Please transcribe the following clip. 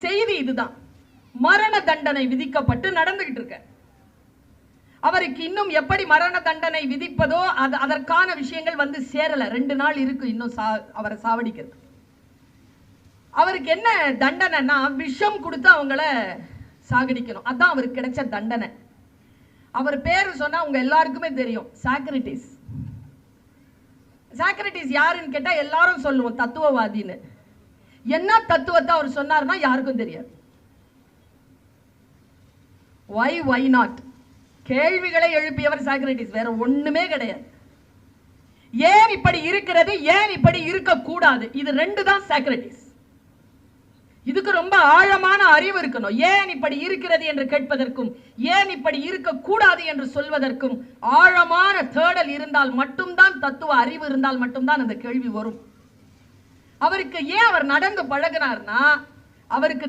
செய்தி இதுதான். மரண தண்டனை விதிக்கப்பட்டு நடந்துகிட்டு இருக்க. அவருக்கு இன்னும் எப்படி மரண தண்டனை விதிப்பதோ அதற்கான விஷயங்கள் வந்து சேரல. 2 நாள் இருக்கு இன்னும் அவரை சாவடிக்கிறது. அவருக்கு என்ன தண்டனைனா விஷம் கொடுத்து அவங்கள சாகடிக்கணும். அதான் அவருக்கு கிடைச்ச தண்டனை. அவர் பேரு சொன்னா உங்க எல்லாருக்குமே தெரியும், சாக்ரட்டிஸ். சாக்ரட்டிஸ் யாருன்னு கேட்டா எல்லாரும் சொல்லுவோம் தத்துவவாதின்னு. என்ன தத்துவத்தை அவர் சொன்னார்னா யாருக்கும் தெரியாது. why not கேள்விகளை எழுப்பியவர் சாக்ரட்டிஸ், வேற ஒண்ணுமே கிடையாது. ஏன் இப்படி இருக்கிறது, ஏன் இப்படி இருக்க கூடாது, இது 2 தான் சாக்ரட்டிஸ். இதுக்கு ரொம்ப ஆழமான அறிவு இருக்கணும். ஏன் இப்படி இருக்கிறது என்று கேட்பதற்கும் ஏன் இப்படி இருக்க கூடாது என்று சொல்வதற்கும் ஆழமான தேடல் இருந்தால் மட்டும்தான், தத்துவ அறிவு இருந்தால் மட்டும்தான் அந்த கேள்வி வரும். அவருக்கு ஏன் அவர் நடந்து பழகினார்னா அவருக்கு